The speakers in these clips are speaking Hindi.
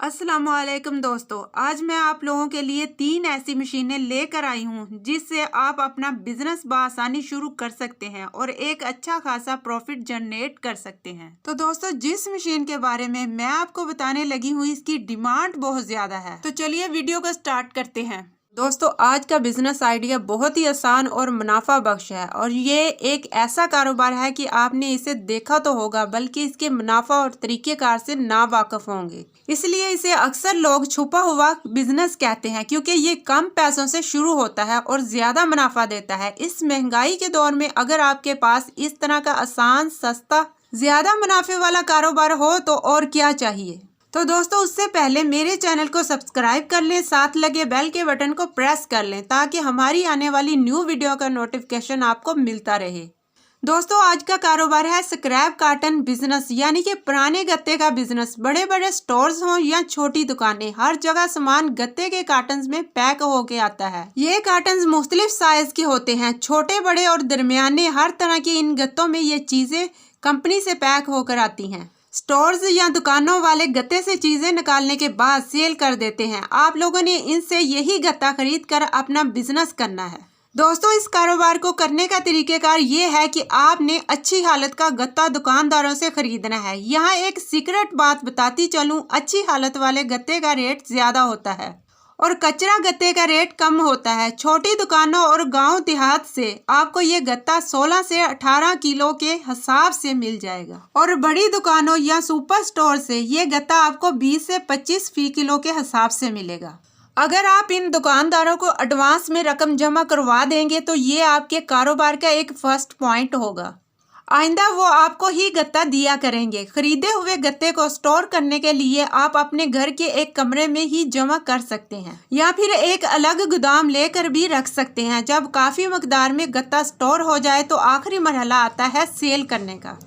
अस्सलामुअलैकुम दोस्तों, आज मैं आप लोगों के लिए 3 ऐसी मशीनें लेकर आई हूँ जिससे आप अपना बिजनेस बआसानी शुरू कर सकते हैं और एक अच्छा खासा प्रॉफिट जनरेट कर सकते हैं। तो दोस्तों, जिस मशीन के बारे में मैं आपको बताने लगी हूँ इसकी डिमांड बहुत ज्यादा है। तो चलिए वीडियो को स्टार्ट करते हैं। दोस्तों, आज का बिजनेस आइडिया बहुत ही आसान और मुनाफा बख्श है और ये एक ऐसा कारोबार है कि आपने इसे देखा तो होगा बल्कि इसके मुनाफा और तरीकेकार से ना वाकिफ होंगे। इसलिए इसे अक्सर लोग छुपा हुआ बिजनेस कहते हैं क्योंकि ये कम पैसों से शुरू होता है और ज्यादा मुनाफा देता है। इस महंगाई के दौर में अगर आपके पास इस तरह का आसान, सस्ता, ज्यादा मुनाफे वाला कारोबार हो तो और क्या चाहिए। तो दोस्तों, उससे पहले मेरे चैनल को सब्सक्राइब कर लें, साथ लगे बेल के बटन को प्रेस कर लें ताकि हमारी आने वाली न्यू वीडियो का नोटिफिकेशन आपको मिलता रहे। दोस्तों, आज का कारोबार है स्क्रैप कार्टन बिजनेस, यानी कि पुराने गत्ते का बिजनेस। बड़े बड़े स्टोर्स हों या छोटी दुकानें, हर जगह सामान गत्ते के कार्टन्स में पैक होके आता है। ये कार्टन्स मुख्तलिफ साइज के होते हैं, छोटे, बड़े और दरमियाने। हर तरह की इन गत्तों में ये चीजें कंपनी से पैक होकर आती हैं। स्टोर्स या दुकानों वाले गत्ते से चीजें निकालने के बाद सेल कर देते हैं। आप लोगों ने इनसे यही गत्ता खरीद कर अपना बिजनेस करना है। दोस्तों, इस कारोबार को करने का तरीकेकार ये है कि आपने अच्छी हालत का गत्ता दुकानदारों से खरीदना है। यहाँ एक सीक्रेट बात बताती चलूं, अच्छी हालत वाले गत्ते का रेट ज्यादा होता है और कचरा गत्ते का रेट कम होता है। छोटी दुकानों और गांव देहात से आपको ये गत्ता 16 से 18 किलो के हिसाब से मिल जाएगा और बड़ी दुकानों या सुपर स्टोर से ये गत्ता आपको 20 से 25 फी किलो के हिसाब से मिलेगा। अगर आप इन दुकानदारों को एडवांस में रकम जमा करवा देंगे तो ये आपके कारोबार का एक फर्स्ट पॉइंट होगा। आइंदा वो आपको ही गत्ता दिया करेंगे। खरीदे हुए गत्ते को स्टोर करने के लिए आप अपने घर के एक कमरे में ही जमा कर सकते हैं या फिर एक अलग गोदाम लेकर भी रख सकते हैं। जब काफी मकदार में गत्ता स्टोर हो जाए तो आखिरी मरहला आता है सेल करने का।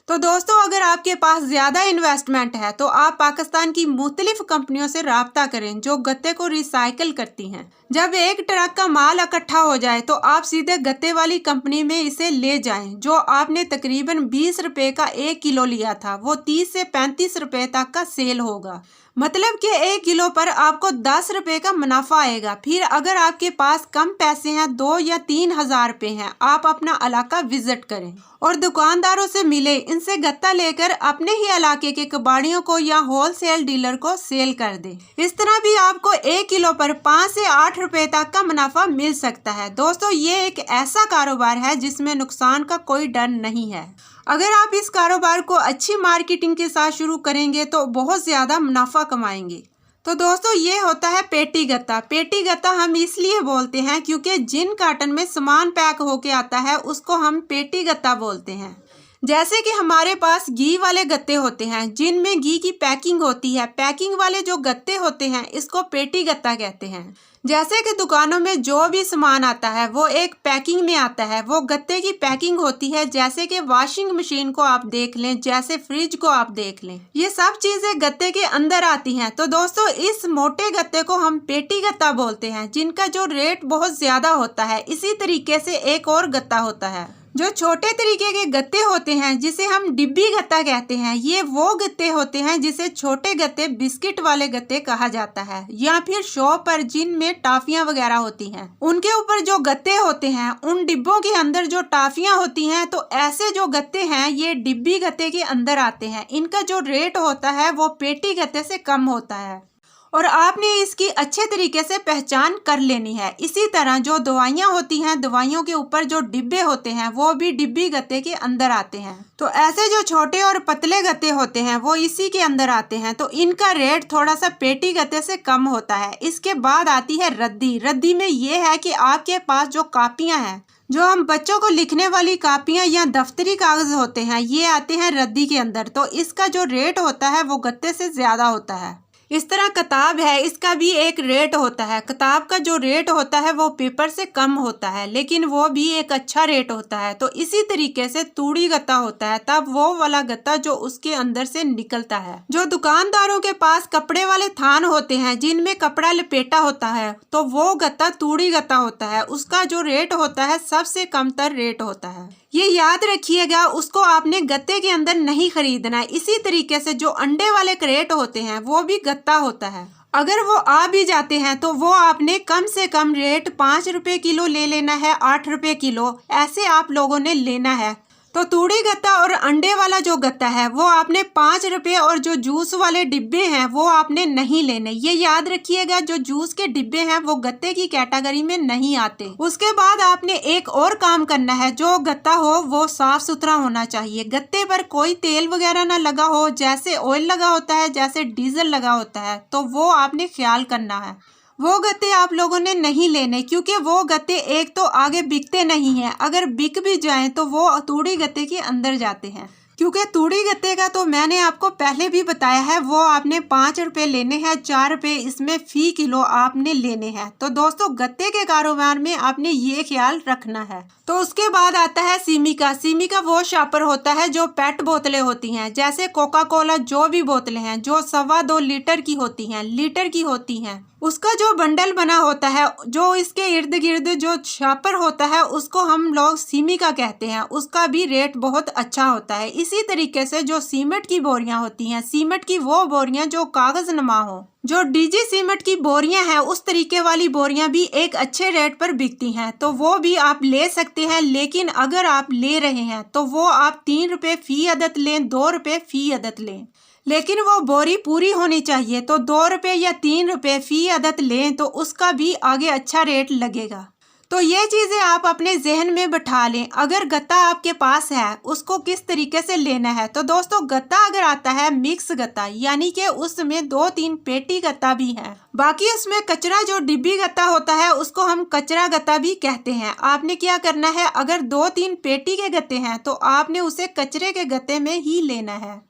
तो दोस्तों, अगर आपके पास ज्यादा इन्वेस्टमेंट है तो आप पाकिस्तान की मुख्तलिफ कंपनियों से राब्ता करें जो गत्ते को रिसाइकिल करती हैं। जब एक ट्रक का माल इकट्ठा हो जाए तो आप सीधे गत्ते वाली कंपनी में इसे ले जाएं। जो आपने तकरीबन 20 रुपए का 1 किलो लिया था वो 30 से 35 रुपए तक का सेल होगा। मतलब कि 1 किलो पर आपको 10 रुपए का मुनाफा आएगा। फिर अगर आपके पास कम पैसे हैं, 2 या 3 हजार रुपए हैं, आप अपना इलाका विजिट करें और दुकानदारों से मिले, इनसे गत्ता लेकर अपने ही इलाके के कबाड़ियों को या होलसेल डीलर को सेल कर दे। इस तरह भी आपको 1 किलो पर 5 से 8 रुपए तक का मुनाफा मिल सकता है। दोस्तों, ये एक ऐसा कारोबार है जिसमें नुकसान का कोई डर नहीं है। अगर आप इस कारोबार को अच्छी मार्केटिंग के साथ शुरू करेंगे तो बहुत ज्यादा मुनाफा कमाएंगे। तो दोस्तों, ये होता है पेटी गत्ता। पेटी गत्ता हम इसलिए बोलते हैं क्योंकि जिन कार्टन में सामान पैक होके आता है उसको हम पेटी गत्ता बोलते हैं। जैसे कि हमारे पास घी वाले गत्ते होते हैं जिनमें घी की पैकिंग होती है। पैकिंग वाले जो गत्ते होते हैं इसको पेटी गत्ता कहते हैं। जैसे कि दुकानों में जो भी सामान आता है वो एक पैकिंग में आता है, वो गत्ते की पैकिंग होती है। जैसे कि वॉशिंग मशीन को आप देख लें, जैसे फ्रिज को आप देख लें, ये सब चीजें गत्ते के अंदर आती हैं। तो दोस्तों, इस मोटे गत्ते को हम पेटी गत्ता बोलते हैं जिनका जो रेट बहुत ज्यादा होता है। इसी तरीके से एक और गत्ता होता है जो छोटे तरीके के गत्ते होते हैं जिसे हम डिब्बी गत्ता कहते हैं। ये वो गत्ते होते हैं जिसे छोटे गत्ते, बिस्किट वाले गत्ते कहा जाता है या फिर शॉप पर जिनमें टाफियां वगैरह होती हैं उनके ऊपर जो गत्ते होते हैं, उन डिब्बों के अंदर जो टाफियां होती हैं। तो ऐसे जो गत्ते हैं ये डिब्बी गत्ते के अंदर आते हैं। इनका जो रेट होता है वो पेटी गत्ते से कम होता है और आपने इसकी अच्छे तरीके से पहचान कर लेनी है। इसी तरह जो दवाइयाँ होती हैं, दवाइयों के ऊपर जो डिब्बे होते हैं वो भी डिब्बी गत्ते के अंदर आते हैं। तो ऐसे जो छोटे और पतले गत्ते होते हैं वो इसी के अंदर आते हैं। तो इनका रेट थोड़ा सा पेटी गत्ते से कम होता है। इसके बाद आती है रद्दी। रद्दी में ये है कि आपके पास जो कापियाँ हैं, जो हम बच्चों को लिखने वाली कापियां या दफ्तरी कागज होते हैं, ये आते हैं रद्दी के अंदर। तो इसका जो रेट होता है वो गत्ते से ज्यादा होता है। इस तरह किताब है, इसका भी एक रेट होता है। किताब का जो रेट होता है वो पेपर से कम होता है लेकिन वो भी एक अच्छा रेट होता है। तो इसी तरीके से तूड़ी गत्ता होता है, तब वो वाला गत्ता जो उसके अंदर से निकलता है। जो दुकानदारों के पास कपड़े वाले थान होते हैं जिनमें कपड़ा लपेटा होता है तो वो गत्ता तूड़ी गत्ता होता है। उसका जो रेट होता है सबसे कमतर रेट होता है। ये याद रखिएगा, उसको आपने गत्ते के अंदर नहीं खरीदना है। इसी तरीके से जो अंडे वाले क्रेट होते हैं वो भी गत्ता होता है। अगर वो आ भी जाते हैं तो वो आपने कम से कम रेट 5 रुपए किलो ले लेना है, 8 रुपए किलो, ऐसे आप लोगों ने लेना है। तो तूड़ी गत्ता और अंडे वाला जो गत्ता है वो आपने 5 रुपए, और जो जूस वाले डिब्बे हैं वो आपने नहीं लेने। ये याद रखिएगा, जो जूस के डिब्बे हैं वो गत्ते की कैटेगरी में नहीं आते। उसके बाद आपने एक और काम करना है, जो गत्ता हो वो साफ सुथरा होना चाहिए। गत्ते पर कोई तेल वगैरह ना लगा हो, जैसे ऑयल लगा होता है, जैसे डीजल लगा होता है, तो वो आपने ख्याल करना है। वो गत्ते आप लोगों ने नहीं लेने, क्योंकि वो गत्ते एक तो आगे बिकते नहीं हैं, अगर बिक भी जाएं तो वो तूड़ी गत्ते के अंदर जाते हैं। क्योंकि तूड़ी गत्ते का तो मैंने आपको पहले भी बताया है, वो आपने 5 रुपए लेने हैं, 4 रुपए इसमें फी किलो आपने लेने हैं। तो दोस्तों गत्ते के कारोबार में आपने ये ख्याल रखना है। तो उसके बाद आता है सीमी का। सीमी का वो शॉपर होता है जो पेट बोतलें होती हैं, जैसे कोका कोला, जो भी बोतलें हैं जो 2.25 लीटर की होती हैं, लीटर की होती हैं, उसका जो बंडल बना होता है, जो इसके इर्द गिर्द जो शॉपर होता है, उसको हम लोग सीमी का कहते हैं। उसका भी रेट बहुत अच्छा होता है। इसी तरीके से जो सीमेंट की बोरियां होती हैं, सीमेंट की वो बोरियां जो कागज नमा हो, जो डीजी सीमेंट की बोरियां हैं, उस तरीके वाली बोरियां भी एक अच्छे रेट पर बिकती हैं, तो वो भी आप ले सकते हैं। लेकिन अगर आप ले रहे हैं तो वो आप 3 रुपए फी अदद लें, 2 रुपए फी अदद लें, लेकिन वो बोरी पूरी होनी चाहिए। तो 2 रुपए या 3 रुपए फी अदद लें तो उसका भी आगे अच्छा रेट लगेगा। तो ये चीज़ें आप अपने जहन में बैठा लें। अगर गत्ता आपके पास है, उसको किस तरीके से लेना है। तो दोस्तों गत्ता अगर आता है मिक्स गत्ता, यानी कि उसमें 2-3 पेटी गत्ता भी है, बाकी उसमें कचरा जो डिब्बी गत्ता होता है उसको हम कचरा गत्ता भी कहते हैं। आपने क्या करना है, अगर 2-3 पेटी के गत्ते हैं तो आपने उसे कचरे के गत्ते में ही लेना है।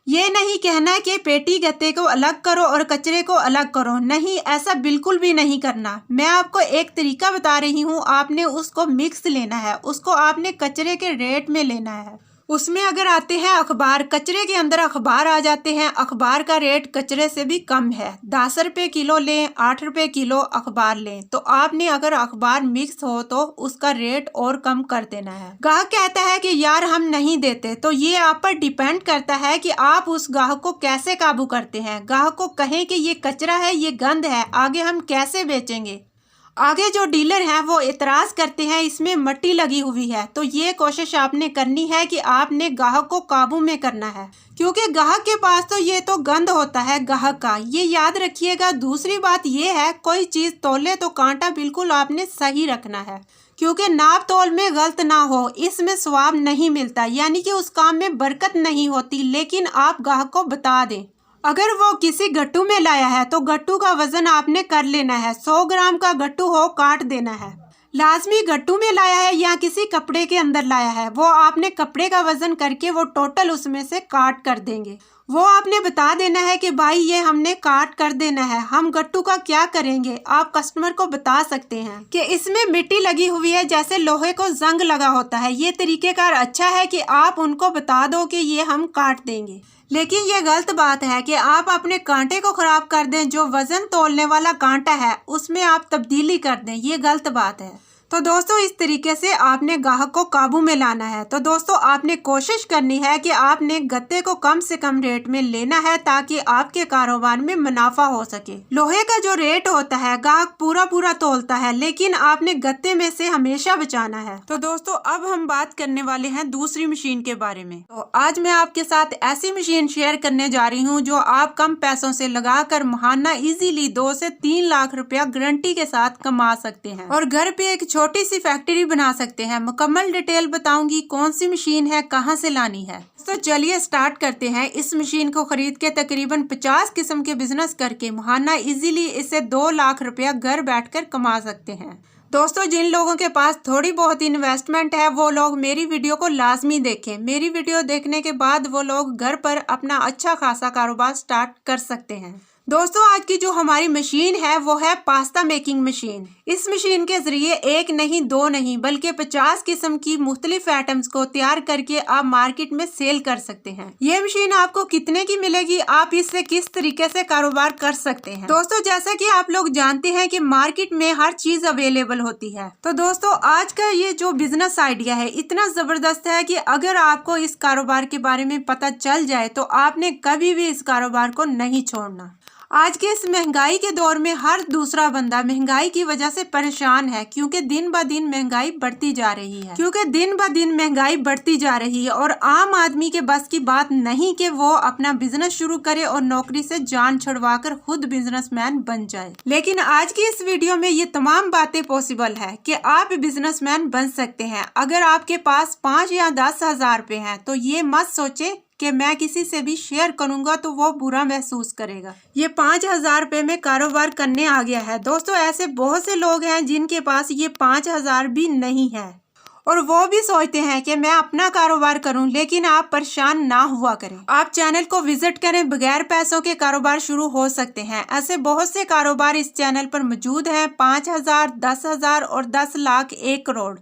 ये नहीं कहना कि पेटी गत्ते को अलग करो और कचरे को अलग करो, नहीं, ऐसा बिल्कुल भी नहीं करना। मैं आपको एक तरीका बता रही हूँ, आपने उसको मिक्स लेना है, उसको आपने कचरे के रेट में लेना है। उसमें अगर आते हैं अखबार, कचरे के अंदर अखबार आ जाते हैं, अखबार का रेट कचरे से भी कम है, 10 रुपए किलो लें, 8 रुपए किलो अखबार लें, तो आपने अगर अखबार मिक्स हो तो उसका रेट और कम कर देना है। ग्राहक कहता है कि यार हम नहीं देते, तो ये आप पर डिपेंड करता है कि आप उस ग्राहक को कैसे काबू करते हैं। ग्राहक को कहें कि ये कचरा है, ये गंद है, आगे हम कैसे बेचेंगे। आगे जो डीलर हैं वो इतराज करते हैं इसमें मट्टी लगी हुई है, तो ये कोशिश आपने करनी है कि आपने ग्राहक को काबू में करना है, क्योंकि ग्राहक के पास तो ये तो गंद होता है ग्राहक का, ये याद रखिएगा। दूसरी बात ये है, कोई चीज़ तोले तो कांटा बिल्कुल आपने सही रखना है, क्योंकि नाप तोल में गलत ना हो, इसमें स्वाब नहीं मिलता, यानी कि उस काम में बरकत नहीं होती। लेकिन आप ग्राहक को बता दें, अगर वो किसी गट्टू में लाया है तो गट्टू का वजन आपने कर लेना है, 100 ग्राम का गट्टू हो काट देना है। लाजमी गट्टू में लाया है या किसी कपड़े के अंदर लाया है, वो आपने कपड़े का वजन करके वो टोटल उसमें से काट कर देंगे। वो आपने बता देना है कि भाई ये हमने काट कर देना है, हम गट्टू का क्या करेंगे। आप कस्टमर को बता सकते हैं कि इसमें मिट्टी लगी हुई है, जैसे लोहे को जंग लगा होता है। ये तरीकेकार अच्छा है कि आप उनको बता दो कि ये हम काट देंगे। लेकिन ये गलत बात है कि आप अपने कांटे को खराब कर दें, जो वजन तोलने वाला कांटा है उसमें आप तब्दीली कर दें, ये गलत बात है। तो दोस्तों इस तरीके से आपने ग्राहक को काबू में लाना है। तो दोस्तों आपने कोशिश करनी है कि आपने गत्ते को कम से कम रेट में लेना है, ताकि आपके कारोबार में मुनाफा हो सके। लोहे का जो रेट होता है ग्राहक पूरा पूरा तोलता है, लेकिन आपने गत्ते में से हमेशा बचाना है। तो दोस्तों अब हम बात करने वाले हैं दूसरी मशीन के बारे में। तो आज मैं आपके साथ ऐसी मशीन शेयर करने जा रही हूँ जो आप कम पैसों से लगाकर महाना इजीली 2 से 3 लाख रुपया गारंटी के साथ कमा सकते हैं और घर पे एक छोटी सी फैक्ट्री बना सकते हैं। मुकम्मल डिटेल बताऊंगी कौन सी मशीन है, कहां से लानी है। तो चलिए स्टार्ट करते हैं। इस मशीन को खरीद के तकरीबन 50 किस्म के बिजनेस करके महाना इजीली इससे 2 लाख रुपया घर बैठकर कमा सकते हैं। दोस्तों जिन लोगों के पास थोड़ी बहुत इन्वेस्टमेंट है वो लोग मेरी वीडियो को लाजमी देखें। मेरी वीडियो देखने के बाद वो लोग घर पर अपना अच्छा खासा कारोबार स्टार्ट कर सकते हैं। दोस्तों आज की जो हमारी मशीन है वो है पास्ता मेकिंग मशीन। इस मशीन के जरिए 1 नहीं 2 नहीं बल्कि 50 किस्म की मुख्तलिफ आइटम्स को तैयार करके आप मार्केट में सेल कर सकते हैं। ये मशीन आपको कितने की मिलेगी, आप इससे किस तरीके से कारोबार कर सकते हैं। दोस्तों जैसा कि आप लोग जानते हैं कि मार्केट में हर चीज अवेलेबल होती है। तो दोस्तों आज का ये जो बिजनेस आइडिया है इतना जबरदस्त है कि अगर आपको इस कारोबार के बारे में पता चल जाए तो आपने कभी भी इस कारोबार को नहीं छोड़ना। आज के इस महंगाई के दौर में हर दूसरा बंदा महंगाई की वजह से परेशान है, क्योंकि दिन ब दिन महंगाई बढ़ती जा रही है और आम आदमी के बस की बात नहीं कि वो अपना बिजनेस शुरू करे और नौकरी से जान छुड़वाकर खुद बिजनेसमैन बन जाए। लेकिन आज की इस वीडियो में ये तमाम बातें पॉसिबल है कि आप बिजनेसमैन बन सकते हैं। अगर आपके पास 5 या 10 हजार रुपए हैं तो ये मत सोचे कि मैं किसी से भी शेयर करूंगा तो वो बुरा महसूस करेगा। ये 5,000 रुपए में कारोबार करने आ गया है। दोस्तों, ऐसे बहुत से लोग हैं जिनके पास ये 5,000 भी नहीं है और वो भी सोचते हैं कि मैं अपना कारोबार करूं, लेकिन आप परेशान ना हुआ करें। आप चैनल को विजिट करें, बगैर पैसों के कारोबार शुरू हो सकते हैं। ऐसे बहुत से कारोबार इस चैनल पर मौजूद हैं। 5,000, 10,000 और 10 लाख, 1 करोड़,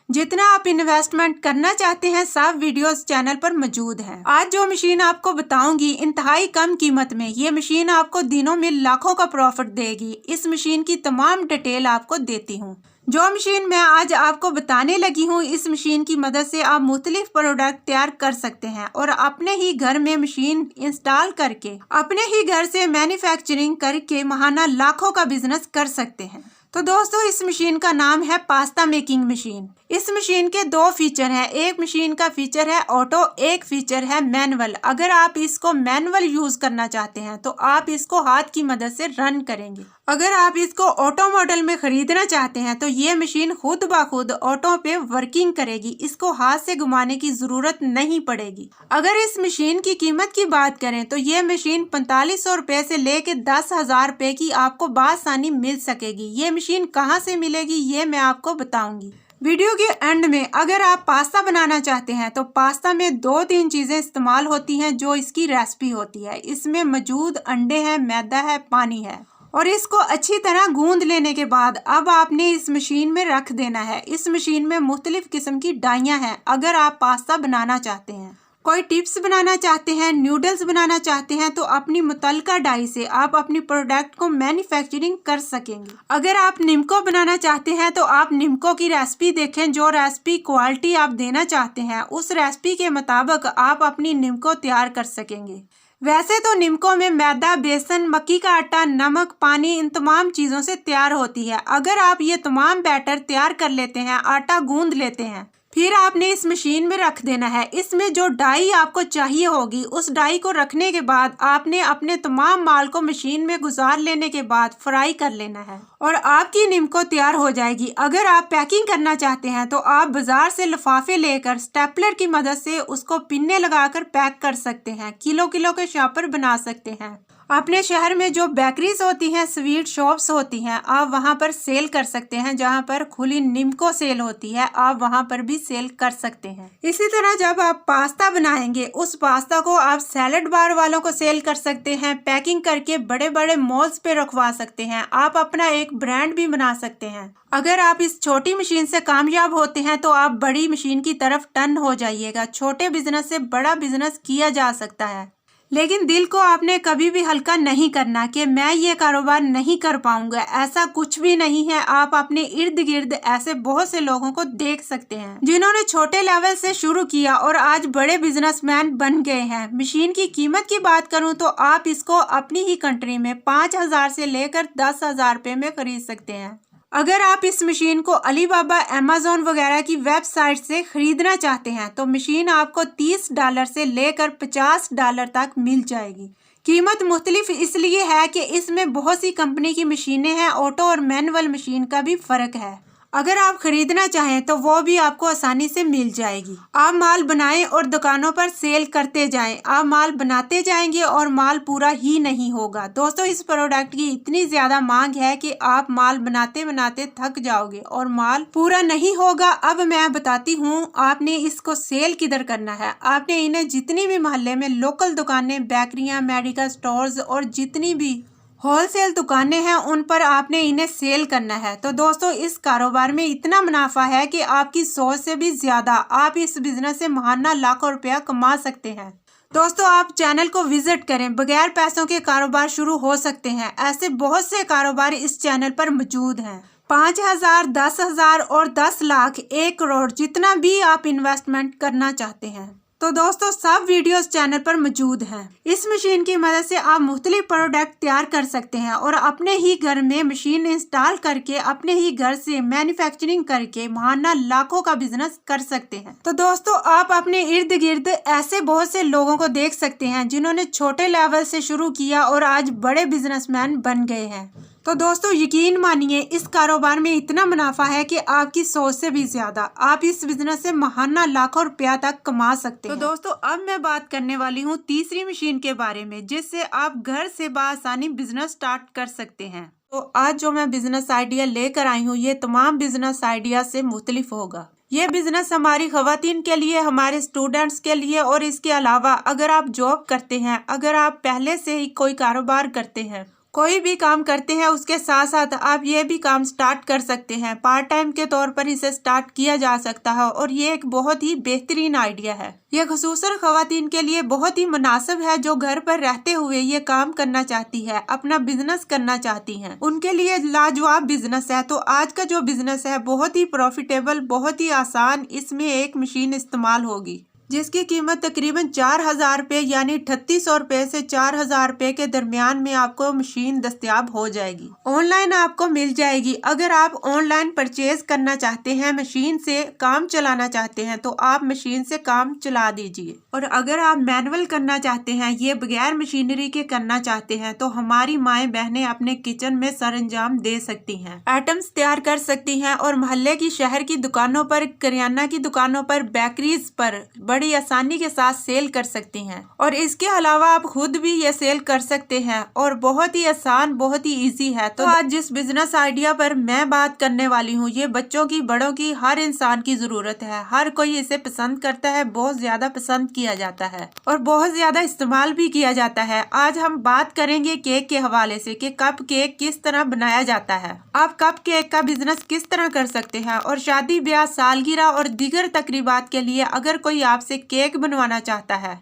जितना आप इन्वेस्टमेंट करना चाहते हैं सब वीडियोस चैनल पर मौजूद हैं। आज जो मशीन आपको बताऊंगी इंतहाई कम कीमत में, ये मशीन आपको दिनों में लाखों का प्रॉफिट देगी। इस मशीन की तमाम डिटेल आपको देती हूँ। जो मशीन मैं आज आपको बताने लगी हूँ, इस मशीन की मदद से आप मुख्तलिफ प्रोडक्ट तैयार कर सकते हैं और अपने ही घर में मशीन इंस्टॉल करके अपने ही घर से मैन्युफैक्चरिंग करके महाना लाखों का बिजनेस कर सकते हैं। तो दोस्तों, इस मशीन का नाम है पास्ता मेकिंग मशीन। इस मशीन के 2 फीचर हैं। एक मशीन का फीचर है ऑटो, एक फीचर है मैनुअल। अगर आप इसको मैनुअल यूज करना चाहते हैं तो आप इसको हाथ की मदद से रन करेंगे। अगर आप इसको ऑटो मॉडल में खरीदना चाहते हैं तो ये मशीन खुद ब खुद ऑटो पे वर्किंग करेगी, इसको हाथ से घुमाने की जरूरत नहीं पड़ेगी। अगर इस मशीन की कीमत की बात करें तो ये मशीन 4500 रुपए से लेके 10,000 रुपए की आपको बासानी मिल सकेगी। ये मशीन कहाँ से मिलेगी ये मैं आपको बताऊंगी वीडियो के एंड में। अगर आप पास्ता बनाना चाहते हैं तो पास्ता में 2-3 चीजें इस्तेमाल होती हैं जो इसकी रेसिपी होती है। इसमें मौजूद अंडे हैं, मैदा है, पानी है और इसको अच्छी तरह गूंद लेने के बाद अब आपने इस मशीन में रख देना है। इस मशीन में मुख्तलिफ किस्म की डाइयाँ हैं। अगर आप पास्ता बनाना चाहते हैं, कोई टिप्स बनाना चाहते हैं, नूडल्स बनाना चाहते हैं तो अपनी मुतल्लिका डाई से आप अपनी प्रोडक्ट को मैन्युफैक्चरिंग कर सकेंगे। अगर आप निम्को बनाना चाहते हैं तो आप निम्को की रेसिपी देखें। जो रेसिपी क्वालिटी आप देना चाहते हैं उस रेसिपी के मुताबिक आप अपनी निम्को तैयार कर सकेंगे। वैसे तो निम्को में मैदा, बेसन, मक्की का आटा, नमक, पानी इन तमाम चीज़ों से तैयार होती है। अगर आप ये तमाम बैटर तैयार कर लेते हैं, आटा गूंद लेते हैं, फिर आपने इस मशीन में रख देना है। इसमें जो डाई आपको चाहिए होगी उस डाई को रखने के बाद आपने अपने तमाम माल को मशीन में गुजार लेने के बाद फ्राई कर लेना है और आपकी निम्को तैयार हो जाएगी। अगर आप पैकिंग करना चाहते हैं तो आप बाजार से लिफाफे लेकर स्टेपलर की मदद से उसको पिन्ने लगाकर पैक कर सकते हैं। किलो किलो के शॉपर बना सकते हैं। अपने शहर में जो बेकरीज होती हैं, स्वीट शॉप्स होती हैं, आप वहां पर सेल कर सकते हैं। जहां पर खुली निम्को सेल होती है आप वहां पर भी सेल कर सकते हैं। इसी तरह जब आप पास्ता बनाएंगे उस पास्ता को आप सैलड बार वालों को सेल कर सकते हैं। पैकिंग करके बड़े बड़े मॉल्स पे रखवा सकते हैं। आप अपना एक ब्रांड भी बना सकते हैं। अगर आप इस छोटी मशीन से कामयाब होते हैं तो आप बड़ी मशीन की तरफ टर्न हो जाइएगा। छोटे बिजनेस से बड़ा बिजनेस किया जा सकता है, लेकिन दिल को आपने कभी भी हल्का नहीं करना कि मैं ये कारोबार नहीं कर पाऊंगा। ऐसा कुछ भी नहीं है। आप अपने इर्द गिर्द ऐसे बहुत से लोगों को देख सकते हैं जिन्होंने छोटे लेवल से शुरू किया और आज बड़े बिजनेसमैन बन गए हैं। मशीन की कीमत की बात करूं तो आप इसको अपनी ही कंट्री में 5,000 से लेकर 10,000 रुपए में खरीद सकते हैं। अगर आप इस मशीन को अलीबाबा, अमेज़न वगैरह की वेबसाइट से खरीदना चाहते हैं तो मशीन आपको $30 से लेकर $50 तक मिल जाएगी। कीमत मुख्तलिफ इसलिए है कि इसमें बहुत सी कंपनी की मशीनें हैं। ऑटो और मैनुअल मशीन का भी फर्क है। अगर आप खरीदना चाहें तो वो भी आपको आसानी से मिल जाएगी। आप माल बनाएं और दुकानों पर सेल करते जाएं। आप माल बनाते जाएंगे और माल पूरा ही नहीं होगा। दोस्तों, इस प्रोडक्ट की इतनी ज्यादा मांग है कि आप माल बनाते बनाते थक जाओगे और माल पूरा नहीं होगा। अब मैं बताती हूँ आपने इसको सेल किधर करना है। आपने इन्हें जितनी भी मोहल्ले में लोकल दुकानें, बेकरियां, मेडिकल स्टोर्स और जितनी भी होलसेल दुकानें हैं उन पर आपने इन्हें सेल करना है। तो दोस्तों, इस कारोबार में इतना मुनाफा है कि आपकी सोच से भी ज्यादा आप इस बिजनेस से महाना लाखों रुपया कमा सकते हैं। दोस्तों, आप चैनल को विजिट करें। बगैर पैसों के कारोबार शुरू हो सकते हैं। ऐसे बहुत से कारोबार इस चैनल पर मौजूद हैं। 5,000, 10,000 और 10 लाख, 1 करोड़, जितना भी आप इन्वेस्टमेंट करना चाहते हैं। तो दोस्तों सब वीडियोस चैनल पर मौजूद हैं। इस मशीन की मदद से आप मुख्तलिफ प्रोडक्ट तैयार कर सकते हैं और अपने ही घर में मशीन इंस्टॉल करके अपने ही घर से मैन्युफैक्चरिंग करके माहाना लाखों का बिजनेस कर सकते हैं। तो दोस्तों आप अपने इर्द गिर्द ऐसे बहुत से लोगों को देख सकते हैं जिन्होंने छोटे लेवल से शुरू किया और आज बड़े बिजनेसमैन बन गए हैं। तो दोस्तों यकीन मानिए इस कारोबार में इतना मुनाफा है कि आपकी सोच से भी ज्यादा। आप इस बिजनेस से माहाना लाखों रुपया तक कमा सकते हैं। तो दोस्तों अब मैं बात करने वाली हूँ तीसरी मशीन के बारे में जिससे आप घर से बआसानी बिजनेस स्टार्ट कर सकते हैं। तो आज जो मैं बिजनेस आइडिया लेकर आई हूँ ये तमाम बिजनेस आइडिया से मुख्तलिफ होगा। ये बिजनेस हमारी खवातीन के लिए, हमारे स्टूडेंट्स के लिए और इसके अलावा अगर आप जॉब करते हैं, अगर आप पहले से ही कोई कारोबार करते हैं, कोई भी काम करते हैं, उसके साथ साथ आप ये भी काम स्टार्ट कर सकते हैं। पार्ट टाइम के तौर पर इसे स्टार्ट किया जा सकता है और ये एक बहुत ही बेहतरीन आइडिया है। ये खुसूसन खवातीन के लिए बहुत ही मुनासिब है जो घर पर रहते हुए ये काम करना चाहती है, अपना बिजनेस करना चाहती हैं। उनके लिए लाजवाब बिजनेस है। तो आज का जो बिजनेस है बहुत ही प्रॉफिटेबल, बहुत ही आसान। इसमें एक मशीन इस्तेमाल होगी जिसकी कीमत तकरीबन 4,000 रुपये यानी 3800 रुपये से 4,000 रुपये के दरमियान में आपको मशीन दस्तयाब हो जाएगी। ऑनलाइन आपको मिल जाएगी। अगर आप ऑनलाइन परचेज करना चाहते हैं, मशीन से काम चलाना चाहते हैं तो आप मशीन से काम चला दीजिए। और अगर आप मैनुअल करना चाहते हैं, ये बगैर मशीनरी के करना चाहते हैं तो हमारी माएँ बहनें अपने किचन में सरंजाम दे सकती हैं, आइटम्स तैयार कर सकती हैं और मोहल्ले की, शहर की दुकानों पर, करियाना की दुकानों पर, बेकरीज पर बड़ी आसानी के साथ सेल कर सकती हैं। और इसके अलावा आप खुद भी ये सेल कर सकते हैं और बहुत ही आसान, बहुत ही इजी है। तो आज जिस बिजनेस आइडिया पर मैं बात करने वाली हूँ ये बच्चों की, बड़ों की, हर इंसान की जरूरत है। हर कोई इसे पसंद करता है, बहुत ज्यादा पसंद किया जाता है और बहुत ज्यादा इस्तेमाल भी किया जाता है। आज हम बात करेंगे केक के हवाले से कि कप केक किस तरह बनाया जाता है, आप कप केक का बिजनेस किस तरह कर सकते हैं और शादी ब्याह, सालगिरह और दीगर तकरीबात के लिए अगर कोई आपसे केक बनवाना चाहता है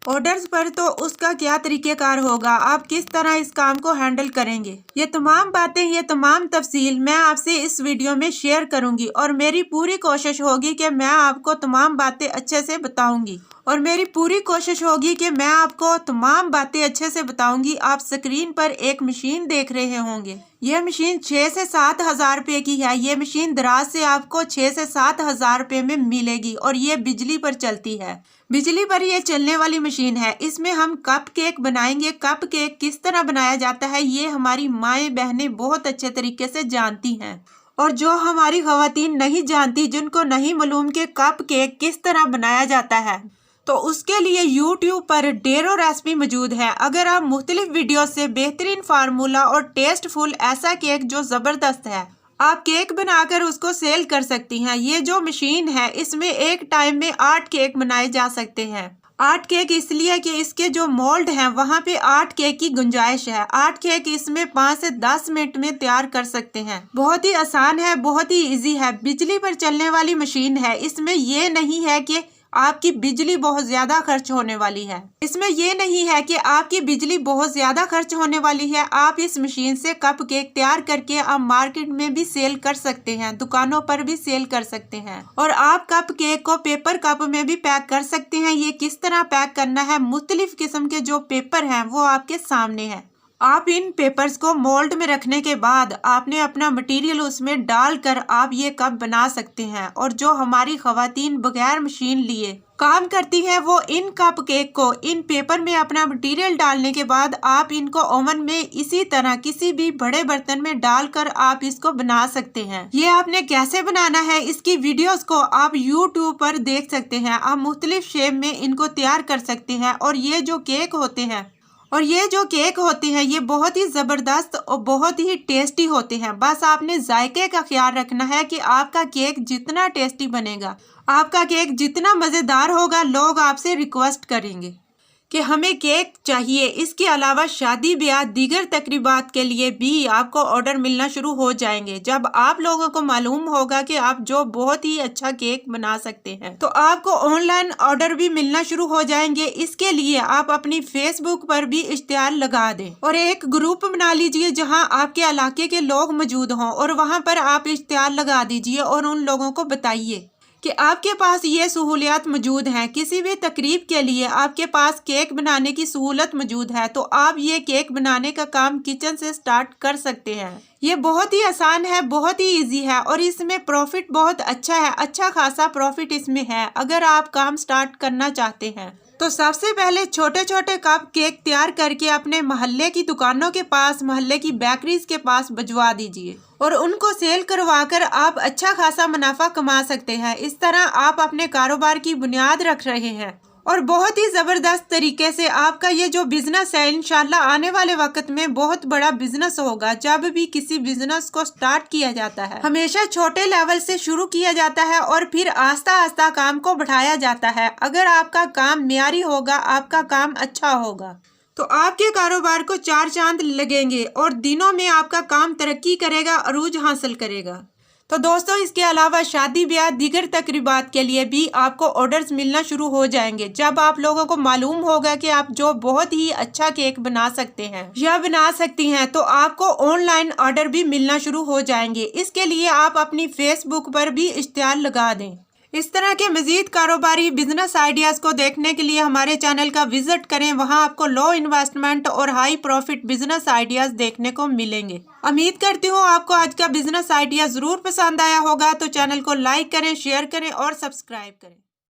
ऑर्डर्स पर तो उसका क्या तरीकेकार होगा, आप किस तरह इस काम को हैंडल करेंगे, ये तमाम बातें, ये तमाम तफसील मैं आपसे इस वीडियो में शेयर करूंगी। और मेरी पूरी कोशिश होगी कि मैं आपको तमाम बातें अच्छे से बताऊंगी और मेरी पूरी कोशिश होगी कि मैं आपको तमाम बातें अच्छे से बताऊंगी। आप स्क्रीन पर एक मशीन देख रहे होंगे, यह मशीन 6 से 7 हजार रुपये की है। ये मशीन दराज से आपको 6 से 7 हजार रुपये में मिलेगी और ये बिजली पर चलती है। बिजली पर ये चलने वाली मशीन है। इसमें हम कप केक बनाएंगे। कप केक किस तरह बनाया जाता है ये हमारी माएँ बहनें बहुत अच्छे तरीके से जानती हैं और जो हमारी खवातीन नहीं जानती, जिनको नहीं मालूम कि कप केक किस तरह बनाया जाता है, तो उसके लिए YouTube पर ढेरों रेसिपी मौजूद है। अगर आप मुख्तलिफ वीडियो से बेहतरीन फार्मूला और टेस्टफुल ऐसा केक जो ज़बरदस्त है, आप केक बनाकर उसको सेल कर सकती हैं। ये जो मशीन है इसमें एक टाइम में 8 केक बनाए जा सकते हैं। 8 केक इसलिए कि इसके जो मोल्ड हैं वहाँ पे 8 केक की गुंजाइश है। 8 केक इसमें 5 से 10 मिनट में तैयार कर सकते हैं। बहुत ही आसान है, बहुत ही इजी है। बिजली पर चलने वाली मशीन है। इसमें ये नहीं है कि आपकी बिजली बहुत ज्यादा खर्च होने वाली है। इसमें ये नहीं है कि आपकी बिजली बहुत ज्यादा खर्च होने वाली है। आप इस मशीन से कप केक तैयार करके आप मार्केट में भी सेल कर सकते हैं, दुकानों पर भी सेल कर सकते हैं और आप कप केक को पेपर कप में भी पैक कर सकते हैं। ये किस तरह पैक करना है, मुख्तलिफ किस्म के जो पेपर हैं वो आपके सामने है। आप इन पेपर्स को मोल्ड में रखने के बाद आपने अपना मटेरियल उसमें डालकर आप ये कप बना सकते हैं। और जो हमारी खवातीन बगैर मशीन लिए काम करती हैं वो इन कप केक को इन पेपर में अपना मटेरियल डालने के बाद आप इनको ओवन में इसी तरह किसी भी बड़े बर्तन में डालकर आप इसको बना सकते हैं। ये आपने कैसे बनाना है इसकी वीडियोस को आप YouTube पर देख सकते हैं। आप मुख्तलिफ शेप में इनको तैयार कर सकते हैं और ये जो केक होते हैं ये बहुत ही ज़बरदस्त और बहुत ही टेस्टी होते हैं। बस आपने जायके का ख्याल रखना है कि आपका केक जितना टेस्टी बनेगा, आपका केक जितना मज़ेदार होगा, लोग आपसे रिक्वेस्ट करेंगे कि हमें केक चाहिए। इसके अलावा शादी ब्याह दीगर तकरीबात के लिए भी आपको ऑर्डर मिलना शुरू हो जाएंगे। जब आप लोगों को मालूम होगा कि आप जो बहुत ही अच्छा केक बना सकते हैं तो आपको ऑनलाइन ऑर्डर भी मिलना शुरू हो जाएंगे। इसके लिए आप अपनी फेसबुक पर भी इश्तिहार लगा दें और एक ग्रुप बना लीजिए जहां आपके इलाके के लोग मौजूद हों और वहां पर आप इश्तिहार लगा दीजिए और उन लोगों को बताइए कि आपके पास ये सहूलियत मौजूद हैं। किसी भी तकरीब के लिए आपके पास केक बनाने की सहूलत मौजूद है, तो आप ये केक बनाने का काम किचन से स्टार्ट कर सकते हैं। ये बहुत ही आसान है, बहुत ही इजी है और इसमें प्रॉफिट बहुत अच्छा है, अच्छा खासा प्रॉफिट इसमें है अगर आप काम स्टार्ट करना चाहते हैं। तो सबसे पहले छोटे छोटे कप केक तैयार करके अपने मोहल्ले की दुकानों के पास, मोहल्ले की बेकरीज के पास भिजवा दीजिए और उनको सेल करवाकर आप अच्छा खासा मुनाफा कमा सकते हैं। इस तरह आप अपने कारोबार की बुनियाद रख रहे हैं और बहुत ही ज़बरदस्त तरीके से आपका ये जो बिजनेस है इंशाल्लाह आने वाले वक्त में बहुत बड़ा बिजनेस होगा। जब भी किसी बिजनेस को स्टार्ट किया जाता है हमेशा छोटे लेवल से शुरू किया जाता है और फिर आस्ता आस्ता काम को बढ़ाया जाता है। अगर आपका काम मियारी होगा, आपका काम अच्छा होगा, तो आपके कारोबार को चार चांद लगेंगे और दिनों में आपका काम तरक्की करेगा, अरूज हासिल करेगा। तो दोस्तों, इसके अलावा शादी ब्याह दीगर तकरीबात के लिए भी आपको ऑर्डर्स मिलना शुरू हो जाएंगे। जब आप लोगों को मालूम होगा कि आप जो बहुत ही अच्छा केक बना सकते हैं या बना सकती हैं, तो आपको ऑनलाइन ऑर्डर भी मिलना शुरू हो जाएंगे। इसके लिए आप अपनी फेसबुक पर भी इश्तिहार लगा दें। इस तरह के मजीद कारोबारी बिजनेस आइडियाज़ को देखने के लिए हमारे चैनल का विजिट करें। वहां आपको लो इन्वेस्टमेंट और हाई प्रॉफिट बिजनेस आइडियाज़ देखने को मिलेंगे। उम्मीद करती हूँ आपको आज का बिजनेस आइडिया ज़रूर पसंद आया होगा। तो चैनल को लाइक करें, शेयर करें और सब्सक्राइब करें।